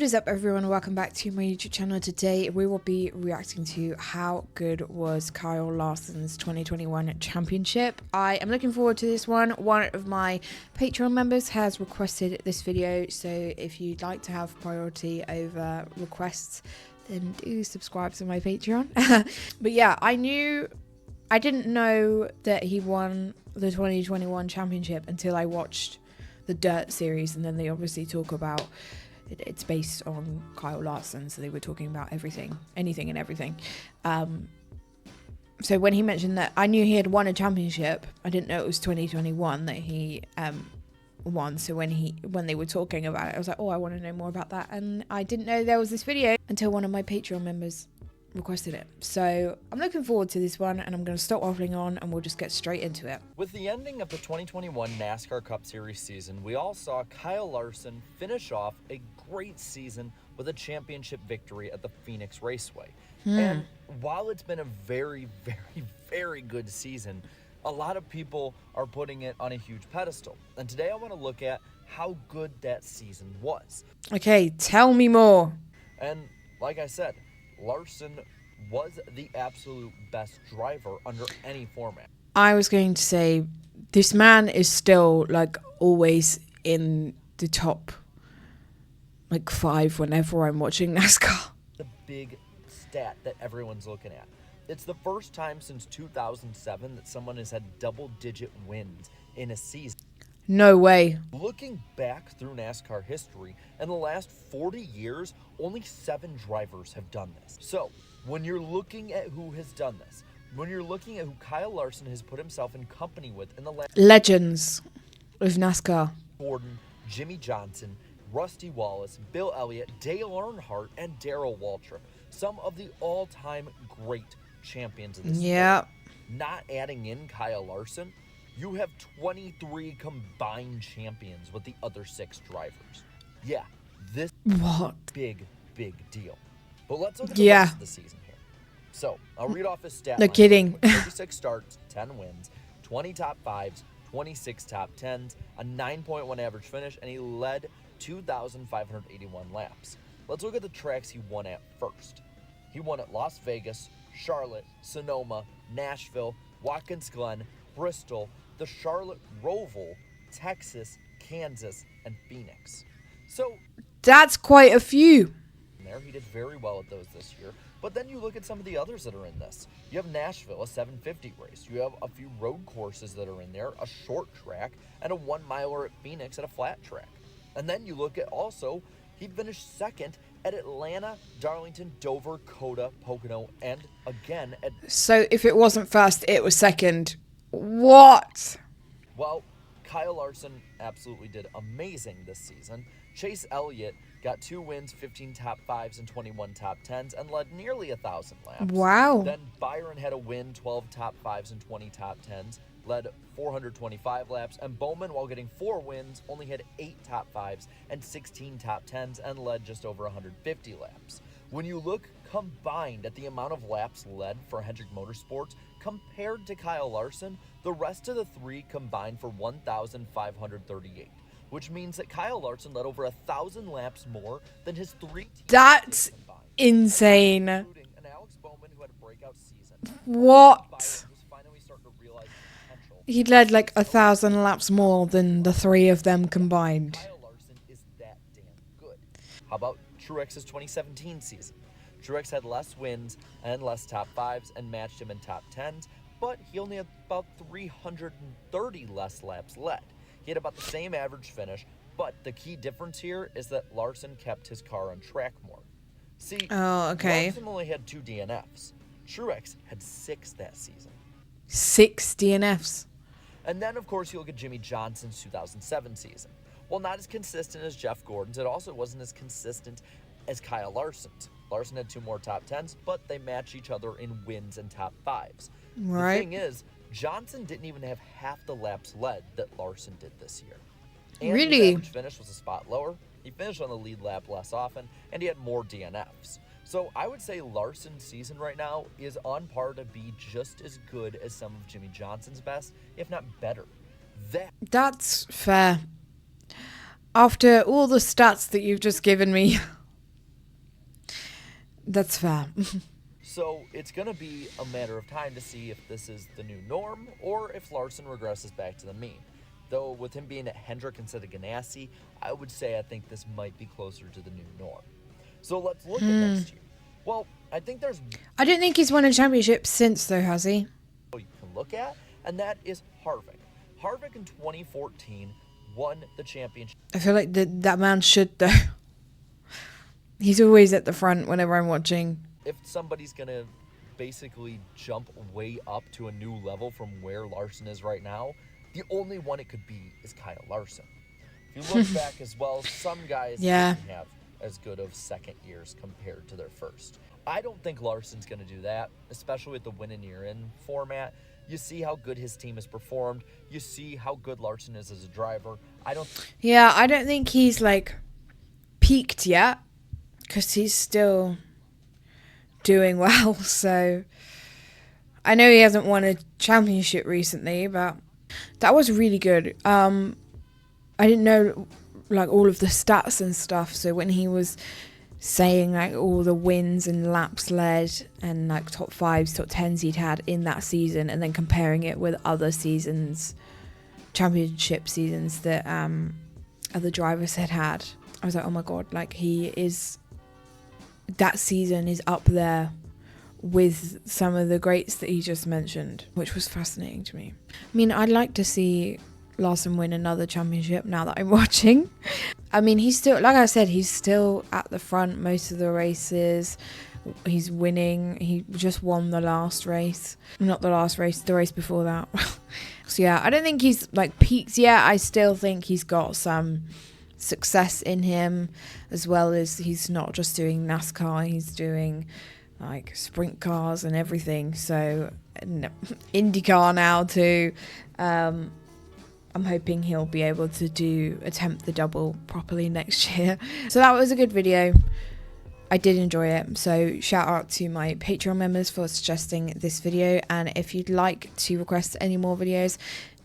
is up, everyone? Welcome back to my YouTube channel. Today we will be reacting to how good was Kyle Larson's 2021 championship. I am looking forward to this one. One of my Patreon members has requested this video, so if you'd like to have priority over requests, then do subscribe to my Patreon. But yeah, I didn't know that he won the 2021 championship until I watched the Dirt series, and then they obviously talk about it's based on Kyle Larson, so they were talking about anything and everything. So when he mentioned that, I knew he had won a championship. I didn't know it was 2021 that he won. So when they were talking about it, I was like, oh, I want to know more about that. And I didn't know there was this video until one of my Patreon members requested it. So I'm looking forward to this one, and I'm going to stop waffling on and we'll just get straight into it. With the ending of the 2021 NASCAR Cup Series season, we all saw Kyle Larson finish off a great season with a championship victory at the Phoenix Raceway. And while it's been a very, very, very good season, a lot of people are putting it on a huge pedestal. And today I want to look at how good that season was. Okay, tell me more. And like I said, Larson was the absolute best driver under any format. I was going to say, this man is still like always in the top like 5 whenever I'm watching NASCAR. The big stat that everyone's looking at. It's the first time since 2007 that someone has had double-digit wins in a season. No way. Looking back through NASCAR history, in the last 40 years, only 7 drivers have done this. So, when you're looking at who has done this, when you're looking at who Kyle Larson has put himself in company with in the last... Legends of NASCAR. Gordon, Jimmy Johnson, Rusty Wallace, Bill Elliott, Dale Earnhardt, and Darrell Waltrip. Some of the all-time great champions of this sport. Not adding in Kyle Larson, you have 23 combined champions with the other 6 drivers. Yeah, this is a big, big deal. But let's look at the rest of the season here. So, I'll read off his stat line. No kidding. 36 starts, 10 wins, 20 top 5s, 26 top 10s, a 9.1 average finish, and he led 2,581 laps. Let's look at the tracks he won at first. He won at Las Vegas, Charlotte, Sonoma, Nashville, Watkins Glen, Bristol, the Charlotte Roval, Texas, Kansas, and Phoenix. So that's quite a few. There, he did very well at those this year. But then you look at some of the others that are in this. You have Nashville, a 750 race. You have a few road courses that are in there, a short track, and a 1-miler at Phoenix at a flat track. And then you look at also, he finished second at Atlanta, Darlington, Dover, Coda, Pocono, and again at... So if it wasn't first, it was second. What? Well, Kyle Larson absolutely did amazing this season. Chase Elliott got 2 wins, 15 top 5s, and 21 top 10s, and led nearly 1,000 laps. Wow. Then Byron had a win, 12 top 5s, and 20 top 10s, led 425 laps, and Bowman, while getting 4 wins, only had 8 top 5s and 16 top 10s, and led just over 150 laps. When you look combined at the amount of laps led for Hendrick Motorsports compared to Kyle Larson, the rest of the 3 combined for 1,538, which means that Kyle Larson led over 1,000 laps more than his 3 teams. That's insane. Including an Alex Bowman who had a breakout season. What? He led like 1,000 laps more than the 3 of them combined. Kyle Larson is that damn good. How about Truex's 2017 season? Truex had less wins and less top 5s and matched him in top 10s, but he only had about 330 less laps led. He had about the same average finish, but the key difference here is that Larson kept his car on track more. See, Larson only had 2 DNFs. Truex had 6 that season. 6 DNFs. And then, of course, you look at Jimmy Johnson's 2007 season. While not as consistent as Jeff Gordon's, it also wasn't as consistent as Kyle Larson's. Larson had 2 more top 10s, but they match each other in wins and top 5s. Right. The thing is, Johnson didn't even have half the laps led that Larson did this year. And really? His average finish was a spot lower. He finished on the lead lap less often, and he had more DNFs. So I would say Larson's season right now is on par to be just as good as some of Jimmy Johnson's best, if not better. That's fair. After all the stats that you've just given me, That's fair. So it's going to be a matter of time to see if this is the new norm or if Larson regresses back to the mean. Though with him being at Hendrick instead of Ganassi, I would say I think this might be closer to the new norm. So let's look at next year. Well, I think there's... I don't think he's won a championship since, though, has he? You can look at, and that is Harvick. Harvick in 2014 won the championship. I feel like that man should, though. He's always at the front whenever I'm watching. If somebody's going to basically jump way up to a new level from where Larson is right now, the only one it could be is Kyle Larson. If you look back as well, some guys didn't have as good of second years compared to their first. I don't think Larson's going to do that, especially with the win and year in format. You see how good his team has performed. You see how good Larson is as a driver. I don't think he's like peaked yet, because he's still doing well. So I know he hasn't won a championship recently, but that was really good. I didn't know like all of the stats and stuff, so when he was saying like all the wins and laps led and like top 5s, top 10s he'd had in that season, and then comparing it with other seasons, championship seasons that other drivers had, I was like, oh my god, like that season is up there with some of the greats that he just mentioned, which was fascinating to me. I mean, I'd like to see Larson win another championship now that I'm watching. I mean, he's still, like I said, he's still at the front most of the races. He's winning. He just won the last race. Not the last race, the race before that. So yeah, I don't think he's like peaked yet. I still think he's got some success in him, as well as he's not just doing NASCAR, he's doing like sprint cars and everything. So IndyCar now too. I'm hoping he'll be able to attempt the double properly next year. So that was a good video. I did enjoy it. So shout out to my Patreon members for suggesting this video. And if you'd like to request any more videos,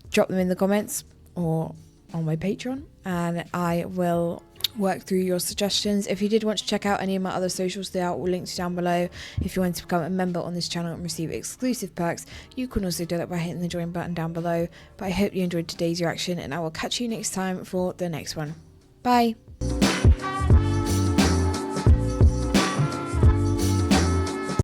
drop them in the comments or on my Patreon, and I will work through your suggestions. If you did want to check out any of my other socials, they are all linked down below. If you want to become a member on this channel and receive exclusive perks, you can also do that by hitting the join button down below. But I hope you enjoyed today's reaction, and I will catch you next time for the next one. Bye.